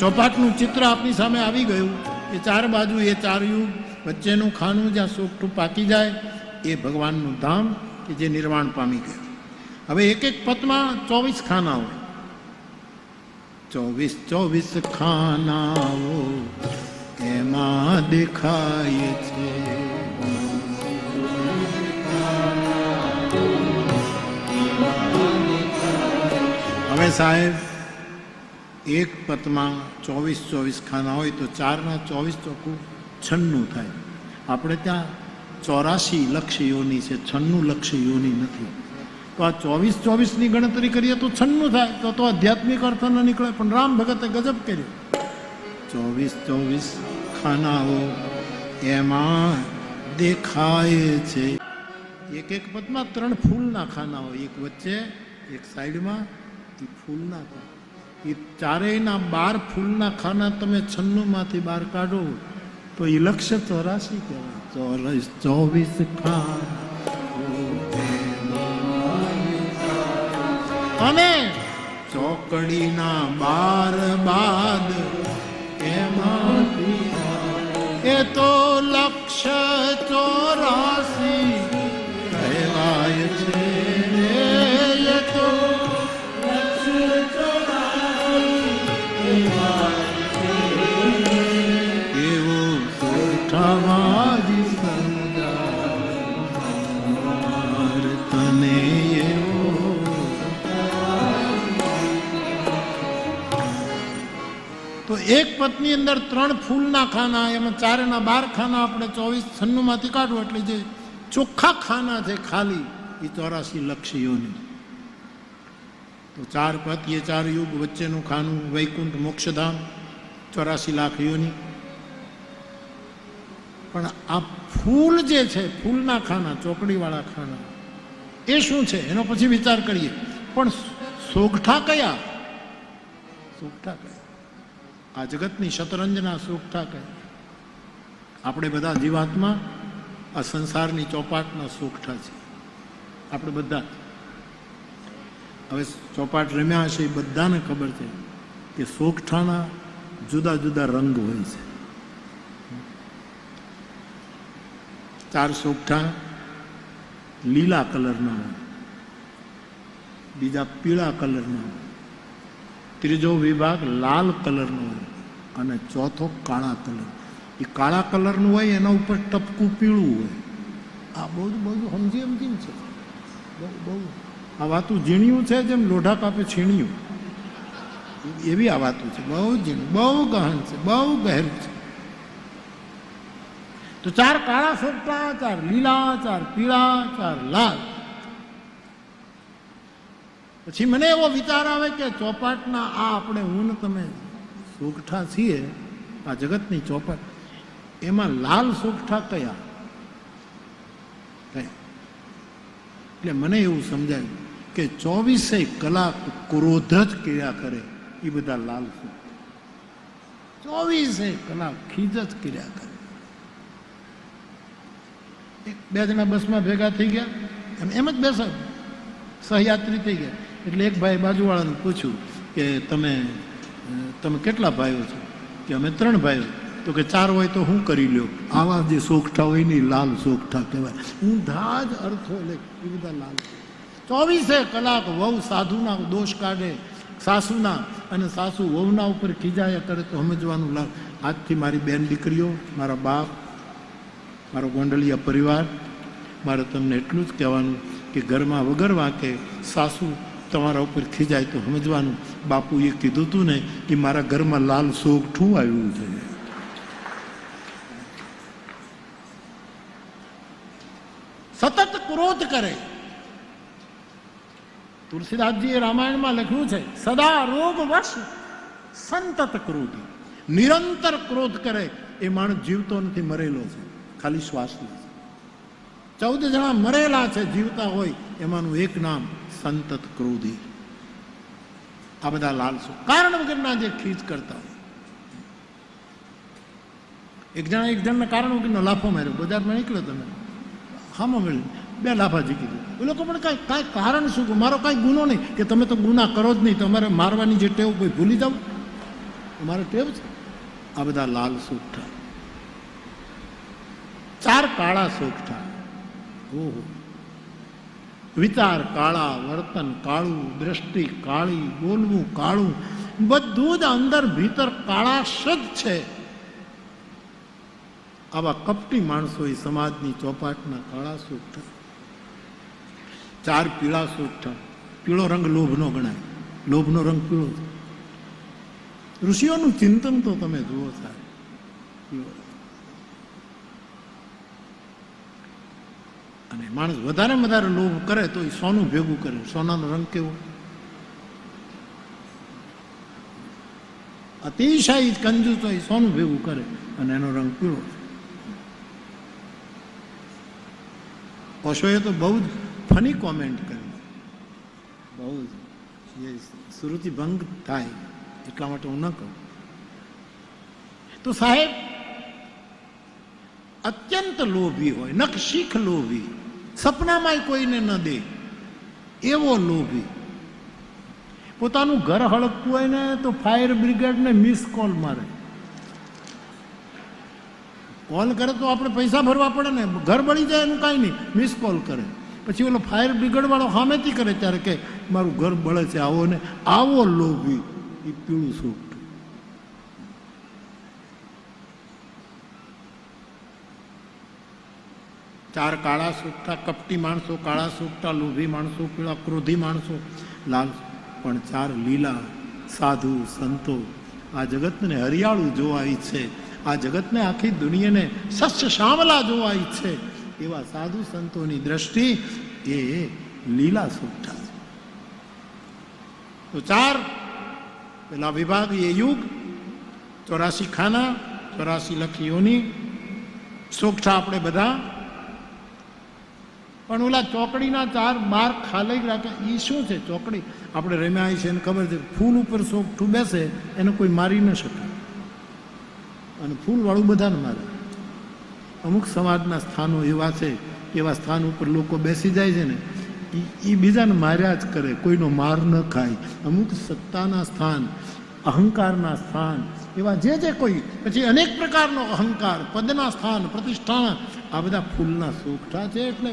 ચોપાટનું ચિત્ર આપની સામે આવી ગયું એ ચાર બાજુ એ ચાર યુગ વચ્ચેનું ખાનું જ્યાં સોગઠું પાકી જાય એ ભગવાનનું ધામ કે જે નિર્વાણ પામી ગયું. હવે એક એક પદમાં 24 ખાના હોય. 24 ખાનાઓ એમાં દેખાય છે. હવે સાહેબ એક પદમાં 24 ખાના હોય તો 4 ના 24 ચોખ્ખું 96 થાય. આપણે ત્યાં 84 લક્ષ યોની છે, 96 લક્ષ યોની નથી. તો આ 24 ની ગણતરી કરીએ તો 96 થાય. તો આધ્યાત્મિક અર્થ ન નીકળે. પણ રામ ભગતે ગજબ કર્યો. 24 ખાનાઓ એમાં દેખાય છે. એક એક પદમાં 3 ફૂલના ખાના હોય. એક વચ્ચે, એક સાઈડમાં, એ ફૂલના ખાના. એ ચારેયના 12 ફૂલના ખાના તમે 96 માંથી 12 કાઢો તો એ લક્ષ 84 કહેવાય. 24 ખાના અને ચોકડીના 12 બાદ એમાંથી એ તો લક્ષ 84 કહેવાય છે. એ તો તો એક પદની અંદર 3 ફૂલના ખાના, એમાં 4 ના 12 ખાના આપણે 96 માંથી કાઢવું એટલે જે ચોખ્ખા ખાના છે ખાલી એ 84 લક્ષ યોની. તો 4 પદ એ 4 યુગ વચ્ચેનું ખાનું વૈકુંઠ મોક્ષધામ 84 લાખ યોની. પણ આ ફૂલ જે છે, ફૂલના ખાના, ચોકડીવાળા ખાના, એ શું છે એનો પછી વિચાર કરીએ. પણ સોગઠા કયા? સોગઠા કયા? આ જગતની શતરંજના સોગઠા કયા? આપણે બધા જીવાત્મા આ સંસારની ચોપાટના સોગઠા છે. આપણે બધા હવે ચોપાટ રમ્યા હશે એ બધાને ખબર છે કે સોગઠાના જુદા જુદા રંગ હોય છે. 4 સોગઠા લીલા કલરના હોય, બીજા પીળા કલરના હોય, ત્રીજો વિભાગ લાલ કલરનો હોય અને ચોથો કાળા કલર. એ કાળા કલરનું હોય એના ઉપર ટપકું પીળું હોય. આ બહુ સમજી છે. બહુ આ વાતું ઝીણ્યું છે, જેમ લોઢા કાપે છીણ્યું એવી આ વાતું છે. બહુ ઝીણું, બહુ ગહન છે, બહુ ગહેરું છે. તો 4 કાળા સોગઠા, 4 લીલા, 4 પીળા, 4 લાલ. પછી મને એવો વિચાર આવે કે ચોપાટના આ આપણે હું ને તમે સોગઠા છીએ, આ જગતની ચોપાટ, એમાં લાલ સોગઠા કયા? એટલે મને એવું સમજાયું કે 24 કલાક ક્રોધ જ કર્યા કરે એ બધા લાલ સોગઠા. 24 કલાક ખીજ જ કર્યા કરે. 2 જણા બસમાં ભેગા થઈ ગયા, એમ જ બેસે, સહયાત્રી થઈ ગયા. એટલે એક ભાઈ બાજુવાળાને પૂછ્યું કે તમે કેટલા ભાઈઓ છો? કે અમે 3 ભાઈઓ. તો કે 4 હોય તો હું કરી લ્યો? આવા જે સોગઠા હોય ને લાલ સોગઠા કહેવાય. ઊંધા જ અર્થો લે એ બધા લાલ. 24 કલાક વહુ સાધુના દોષ કાઢે, સાસુના, અને સાસુ વહુના ઉપર ખીજાયા કરે તો સમજવાનું લાલ. આજથી મારી બેન દીકરીઓ, મારા બાપ, મારો ગોંડલિયા પરિવાર, મારે તમને એટલું જ કહેવાનું કે ઘરમાં વગર વાંકે સાસુ તમારા ઉપર ખીજાય તો સમજવાનું બાપુએ કીધું હતું ને કે મારા ઘરમાં લાલ સોગઠું આવ્યું છે. સતત ક્રોધ કરે. તુલસીદાસજીએ રામાયણમાં લખ્યું છે, સદા રોગ વશ સંતત ક્રોધી. નિરંતર ક્રોધ કરે એ માણસ જીવતો નથી, મરેલો છે, ખાલી શ્વાસ લે છે. 14 જણા મરેલા છે, જીવતા હોય એમાંનું એક નામ સંતત ક્રોધી. આ બધા લાલસો કારણ વગરના જે ખીચ કરતા હોય. એક જણને કારણ વગરનો લાફો માર્યો, બજારમાં નીકળ્યો તમે, હામાં મળ્યું, 2 લાફા ઝીકી દીધું. એ લોકો પણ કાંઈ કારણ શું? મારો કાંઈ ગુનો નહીં. કે તમે તો ગુના કરો જ નહીં, તમારે મારવાની જે ટેવ કોઈ ભૂલી જાવ. અમારે ટેવ છે આ બધા લાલ સોગઠા. 4 કાળા સોગઠા. ઓહો, વિચાર કાળા, વર્તન કાળું, દ્રષ્ટિ કાળી, બોલવું કાળું, બધું જ અંદર ભીતર કાળાશ જ છે. આવા કપટી માણસો એ સમાજની ચોપાટના કાળા સોગઠા. 4 પીળા સોગઠા. પીળો રંગ લોભનો ગણાય, લોભનો રંગ પીળો છે. ઋષિઓનું ચિંતન તો તમે જુઓ સાહેબ. અને માણસ વધારે વધારે લોભ કરે તો એ સોનું ભેગું કરે. સોનાનો રંગ કેવો? અતિશય કંજૂસ હોય, સોનું ભેગું કરે અને એનો રંગ પીળો. ઓશોએ તો બહુ જ ફની કોમેન્ટ કરી, બહુ જ સુરુચિ ભંગ થાય એટલા માટે હું ન કહું. તો સાહેબ અત્યંત લોભી હોય, નખ શીખ લોભી, સપનામાં કોઈને ન દે એવો લોભી. પોતાનું ઘર હળગતું હોય ને તો ફાયર બ્રિગેડને મિસ કોલ મારે. કોલ કરે તો આપણે પૈસા ભરવા પડે ને, ઘર બળી જાય એનું કાંઈ નહીં, મિસ કોલ કરે. પછી ઓલો ફાયર બ્રિગેડ વાળો સામેથી કરે ત્યારે કે મારું ઘર બળે છે, આવો ને આવો લોભી એ પીળું સોગઠું. ચાર કાળા સોગઠા, કપટી માણસો કાળા સોગઠા, લોભી માણસો પીળા, ક્રોધી માણસો લાલ. પણ 4 લીલા સાધુ સંતો. આ જગતને હરિયાળું જોવા ઈચ્છે, આ જગતને આખી દુનિયાને સસ્ય શ્યામલા જોવા ઈચ્છે એવા સાધુ સંતોની દ્રષ્ટિ એ લીલા સોગઠા છે. તો 4 પેલા વિભાગ એ યુગ, 84 ખાના, 84 લખીઓની સોગઠા આપણે બધા. પણ ઓલા ચોકડીના 4 બાર ખાલી રાખે એ શું છે? ચોકડી આપણે રમ્યા છે એને ખબર છે, ફૂલ ઉપર સોગઠું બેસે એને કોઈ મારી ન શકે, અને ફૂલવાળું બધાને મારે. અમુક સમાજના સ્થાનો એવા છે, એવા સ્થાન ઉપર લોકો બેસી જાય છે ને એ બીજાને માર્યા જ કરે, કોઈનો માર ન ખાય. અમુક સત્તાના સ્થાન, અહંકારના સ્થાન, એવા જે કોઈ પછી અનેક પ્રકારનો અહંકાર, પદના સ્થાન, પ્રતિષ્ઠાના, આ બધા ફૂલના સોગઠા છે. એટલે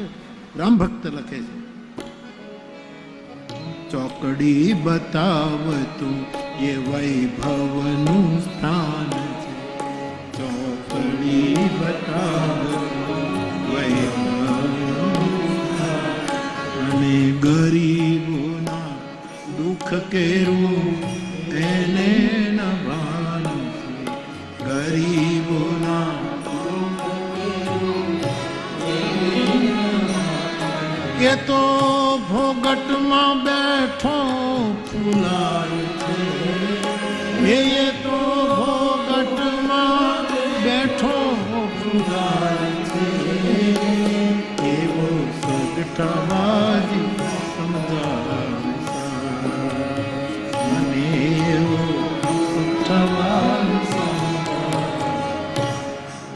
રામ ભક્ત લખે છે, ચોકડી બતાવતું એ વૈભવનું સ્થાન છે. ચોકડી બતાવતું વૈભવનું અને ગરીબોના દુઃખ કેરું એને ન ભાન છે. ગરીબોના એ તો ભોગટમાં બેઠો ફૂલાય છે, એ તો ભોગટમાં બેઠો ફૂલાય છે. એવો સોગઠાવાજી સમજાવે મને, એવો સોગઠાવાજી.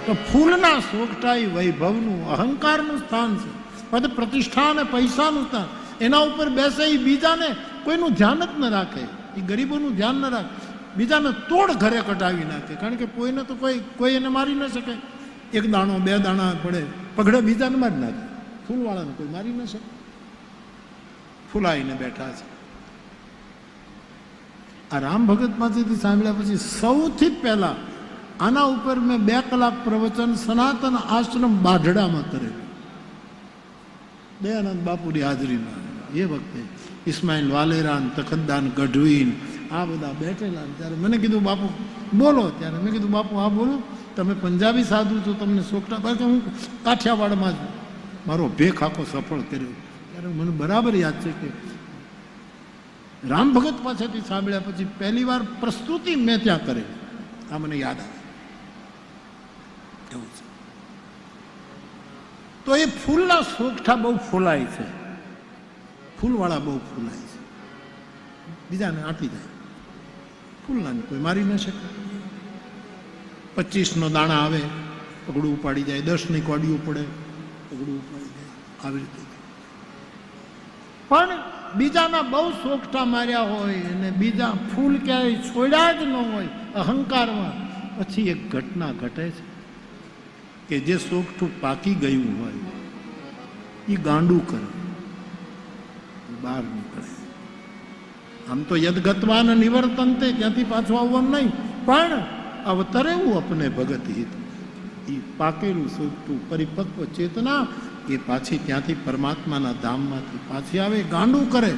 તો ફૂલના સોગઠા એ વૈભવનું, અહંકારનું સ્થાન છે. પદ પ્રતિષ્ઠા અને પૈસાનું સ્થાન. એના ઉપર બેસે એ બીજાને કોઈનું ધ્યાન જ ન રાખે, એ ગરીબોનું ધ્યાન ન રાખે, બીજાને તોડ ઘરે કટાવી નાખે. કારણ કે કોઈને તો કોઈ એને મારી ન શકે. 1 દાણો 2 દાણા પડે પગડે બીજાને મારી નાખે, ફૂલવાળાને કોઈ મારી ન શકે. ફૂલાઈને બેઠા છે. આ રામ ભગત પાસેથી સાંભળ્યા પછી સૌથી પહેલા આના ઉપર મેં 2 કલાક પ્રવચન સનાતન આશ્રમ બાઢડામાં કરેલું, દયાનંદ બાપુની હાજરીમાં. એ વખતે ઇસ્માઇલ વાલેરાન, તખતદાન ગઢવીન આ બધા બેઠેલા. ત્યારે મને કીધું બાપુ બોલો. ત્યારે મેં કીધું બાપુ આ બોલો, તમે પંજાબી સાધુ છો, તમને સોગઠા. કારણ કે હું કાઠિયાવાડમાં જ મારો ભેખ આખો સફળ કર્યો. ત્યારે મને બરાબર યાદ છે કે રામ ભગત પાસેથી સાંભળ્યા પછી પહેલી વાર પ્રસ્તુતિ મેં ત્યાં કરેલી. આ મને યાદ આવે એવું છે. તો એ ફૂલના સોગઠા બહુ ફૂલાય છે, ફૂલવાળા બહુ ફૂલાય છે, બીજાને આપી જાય. ફૂલનાને કોઈ મારી ન શકે. 25નો દાણા આવે પગડું ઉપાડી જાય, 10ની કોડીઓ પડે પગડું ઉપાડી જાય, આવી રીતે. પણ બીજાના બહુ સોગઠા માર્યા હોય અને બીજા ફૂલ ક્યાંય છોડ્યા જ ન હોય અહંકારમાં, પછી એક ઘટના ઘટે છે કે જે સોગઠું પાકી ગયું હોય એ ગાંડું કરે, બહાર નીકળે. આમ તો યદગતવાન નિવર્તનતે, ત્યાંથી પાછું આવવાનું નહીં, પણ અવતરેવું અપને ભગત હિત. એ પાકેલું સોગઠું પરિપક્વ ચેતના એ પાછી ત્યાંથી પરમાત્માના ધામમાંથી પાછી આવે, ગાંડું કરે.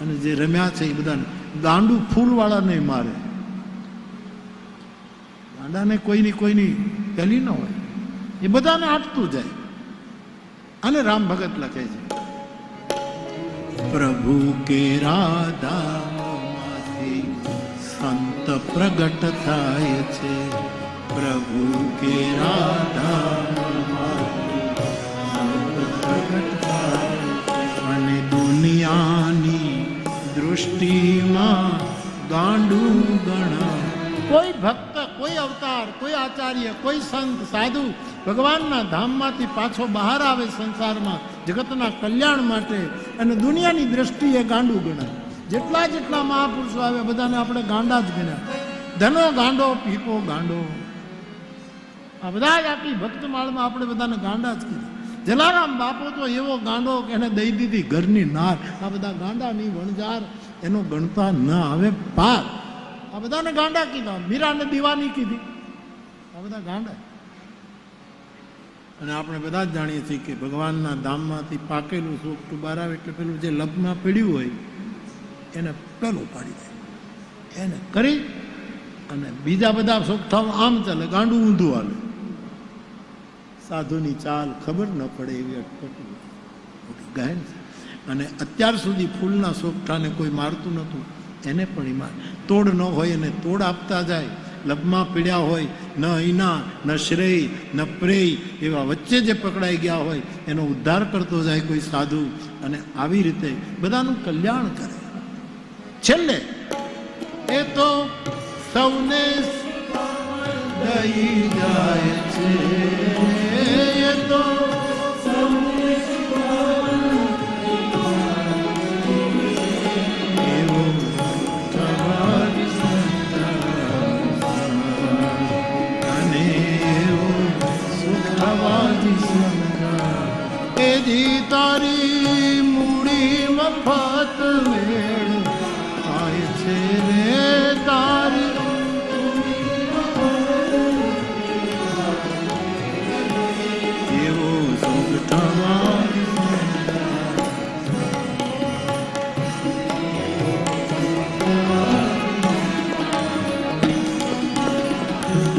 અને જે રમ્યા છે એ બધાને ગાંડું ફૂલવાળાને મારે, ગાંડાને કોઈની પેલી ન હોય, એ બધાને આટતું જાય. અને રામ ભગત લખે છે, પ્રભુ કે રાધામાંથી સંત પ્રગટ થાય છે, પ્રભુ કે રાધામાંથી સંત પ્રગટ થાય, અને દુનિયાની દૃષ્ટિમાં ગાંડું ગણાય. કોઈ ભક્ત, કોઈ અવતાર, કોઈ આચાર્ય, કોઈ સંત સાધુ ભગવાનના ધામમાંથી પાછો બહાર આવે સંસારમાં જગતના કલ્યાણ માટે, અને દુનિયાની દ્રષ્ટિએ ગાંડું ગણાય. જેટલા મહાપુરુષો આવે બધાને આપણે ગાંડા જ ગણ્યા. ધનો ગાંડો, પીપો ગાંડો, આ બધા જ આટલી ભક્તમાળમાં આપણે બધાને ગાંડા જ કીધા. જલારામ બાપો તો એવો ગાંડો કે એને દઈ દીધી ઘરની નાર. આ બધા ગાંડાની વણજાર, એનો ગણતા ન આવે પાર. આ બધાને ગાંડા કીધા. મીરાને દીવાની કીધી. આ બધા ગાંડા. અને આપણે બધા જ જાણીએ છીએ કે ભગવાનના ધામમાંથી પાકેલું સોગઠું બહાર આવે એટલે પેલું જે લપમાં પડ્યું હોય એને પેલું પાડી દે, એને કરી અને બીજા બધા સોગઠાઓ આમ ચાલે, ગાંડું ઊંધું હાલે. સાધુની ચાલ ખબર ન પડે એવી અટપટી ગાયન છે. અને અત્યાર સુધી ફૂલના સોગઠાને કોઈ મારતું નહોતું, એને પણ માર. તોડ ન હોય એને તોડ આપતા જાય. લબમાં પીડ્યા હોય, ન ઈના ન શ્રેય ન પ્રેય એવા વચ્ચે જે પકડાઈ ગયા હોય એનો ઉદ્ધાર કરતો જાય કોઈ સાધુ, અને આવી રીતે બધાનું કલ્યાણ કરે. છેલ્લે એ તો સૌને દઈ જાય છે, એ તો તારી મૂડી મફત વેળ થાય છે રે, તારી એવો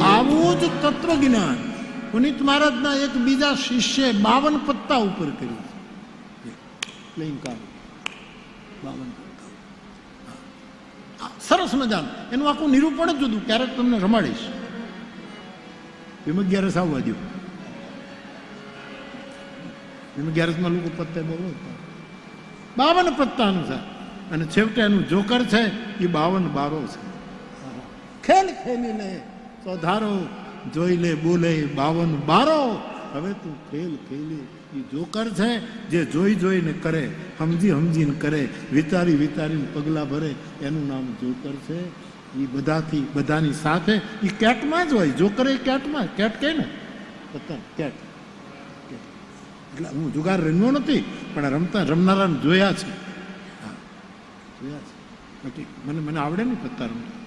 આવું જ તત્વજ્ઞાન પુનિત મહારાજના એક બીજા શિષ્ય 52 પત્તા ઉપર કર્યું. 52 સરસ મજાનું એનું આખું નિરૂપણ જ હતું. ક્યારેક તમને રમાડીશ. 11 આવવા દો. 11 લોકો પત્તે બહુ 52 પત્તા અનુસાર, અને છેવટે એનું જોકર છે એ 52 બારો છે. ખેલ ખેલી લે સોધારો, જોઈ લે બોલે 52 બારો. હવે તું ખેલ ખેલી. એ જોકર છે જે જોઈ જોઈને કરે, સમજી સમજીને કરે, વિચારી વિચારીને પગલાં ભરે, એનું નામ જોકર છે. એ બધાથી બધાની સાથે એ કેટમાં જ હોય. જોકર એ કેટમાં, કેટ કહે ને પતંગ, કેટ. એટલે હું જુગાર રમ્યો નથી, પણ રમનારાને જોયા છે. હા, જોયા છે. બાકી મને આવડે નહીં પત્તા રમતા,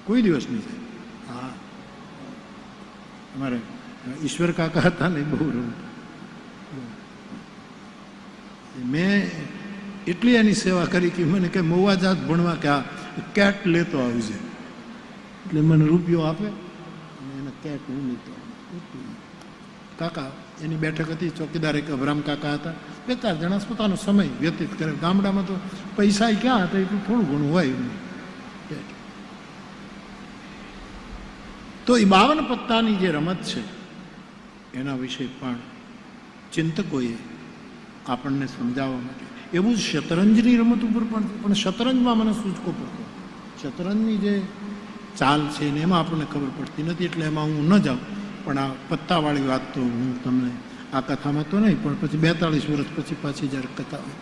કોઈ દિવસ નહીં થાય. હા, અમારે ઈશ્વર કાકા હતા ને બહુ રમતા. મેં એટલી એની સેવા કરી કે મને કે મહુવા જાત ભણવા કે આ કેટ લેતો આવજે, એટલે મને રૂપિયો આપે અને એને કેટ હું લેતો. કાકા એની બેઠક હતી, ચોકીદાર એક અભરામ કાકા હતા. 2-4 જણા પોતાનો સમય વ્યતીત કરે. ગામડામાં તો પૈસા ક્યાં હતા, એટલું થોડું ઘણું હોય. તો એ 52 પત્તાની જે રમત છે એના વિશે પણ ચિંતકોએ આપણને સમજાવવા માટે, એવું જ શતરંજની રમત ઉપર પણ શતરંજમાં મને સૂચકો પડતો. શતરંજની જે ચાલ છે ને એમાં આપણને ખબર પડતી નથી, એટલે એમાં હું ન જાઉં. પણ આ પત્તાવાળી વાત તો હું તમને આ કથામાં તો નહીં, પણ પછી 42 વર્ષ પછી પાછી જ્યારે કથા હોય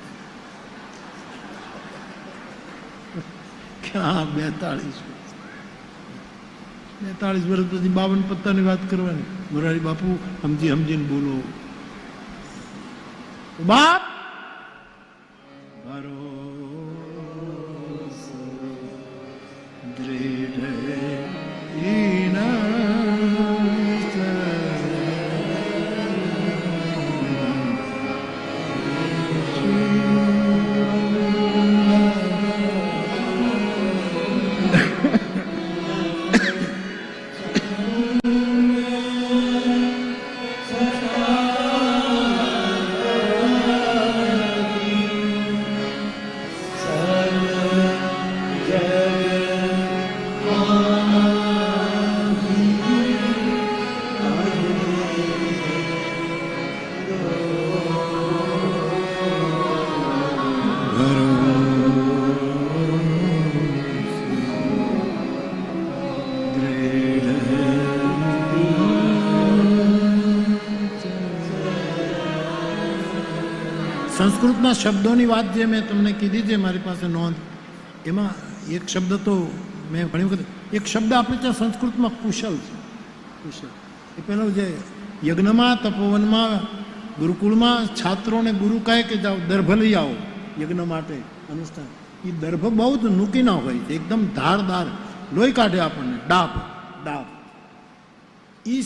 કે હા 42 વર્ષ પછી 52 પત્તાની વાત કરવાની. મોરારી બાપુ સમજીને બોલો. બાપ ભરોસો દૃઢ સંસ્કૃતના શબ્દોની વાત જે મેં તમને કીધી છે, મારી પાસે નોંધ, એમાં એક શબ્દ તો મેં ઘણી વખત, એક શબ્દ આપણે ત્યાં સંસ્કૃતમાં કુશલ છે. કુશલ એ પેલો જે યજ્ઞમાં, તપોવનમાં, ગુરુકુળમાં છાત્રોને ગુરુ કહે કે જાઓ દર્ભ લઈ આવો યજ્ઞ માટે અનુષ્ઠાન. એ દર્ભ બહુ જ નૂકીના હોય છે, એકદમ ધારદાર, લોહી કાઢે આપણને, ડાબ. એ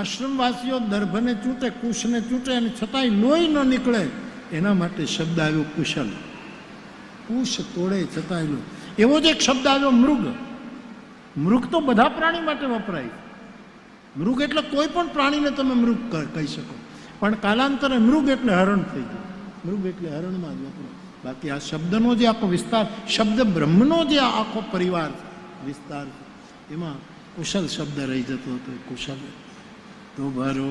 આશ્રમવાસીઓ દર્ભને ચૂંટે, કુશને ચૂંટે, અને છતાંય લોહી ન નીકળે એના માટે શબ્દ આવ્યો કુશલ. કુશ તોડે છતાંય લોહી. એવો જ એક શબ્દ આવ્યો મૃગ. મૃગ તો બધા પ્રાણી માટે વપરાય. મૃગ એટલે કોઈ પણ પ્રાણીને તમે મૃગ કહી શકો, પણ કાલાંતરે મૃગ એટલે હરણ થઈ ગયું. મૃગ એટલે હરણમાં જ વપરાય. બાકી આ શબ્દનો જે આખો વિસ્તાર, શબ્દ બ્રહ્મનો જે આખો પરિવાર વિસ્તાર, એમાં કુશલ શબ્દ રહી જતો હતો. કુશલ તો ભરો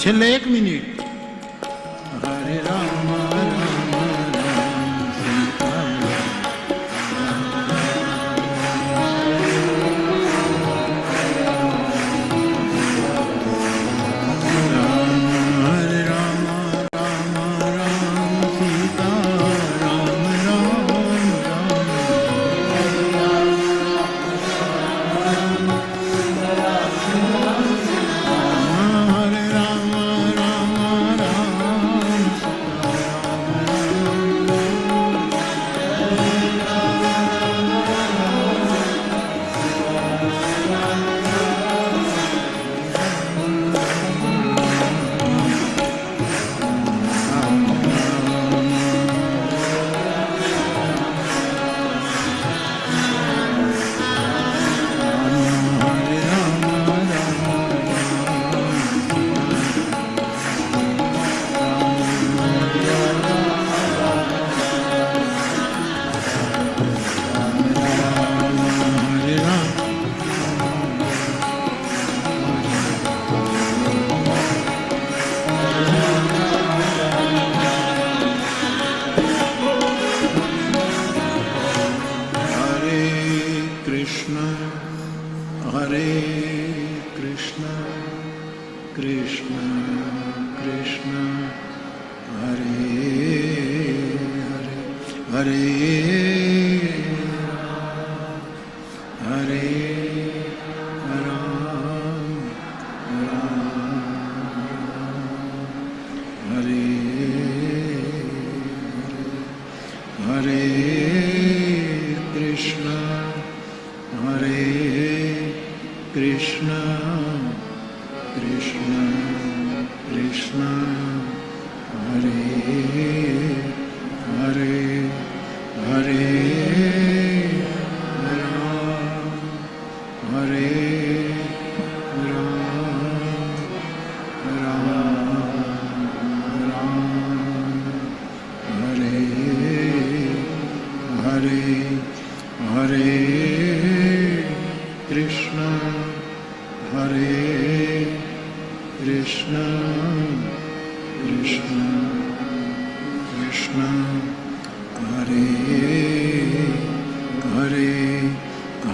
છેલ્લે 1 મિનિટ. હરે રામ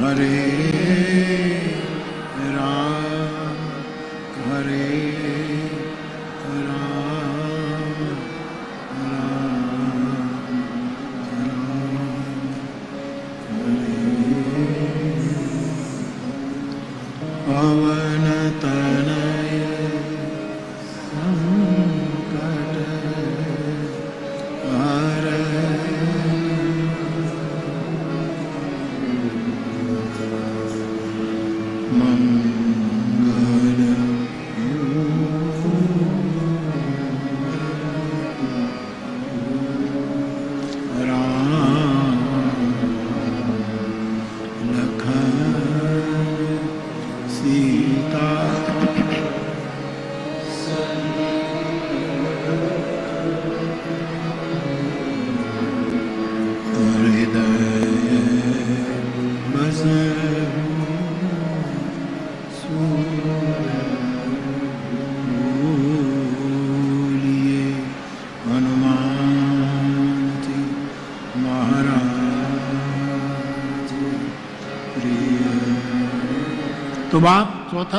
હરે રામ હરે રામ રામ પવન તનય સંકટ હર મંગળ રામ લખન સીતા હૃદય બોલીએ હનુમાનજી મહારાજ પ્રિય. તો બાપ ચોથા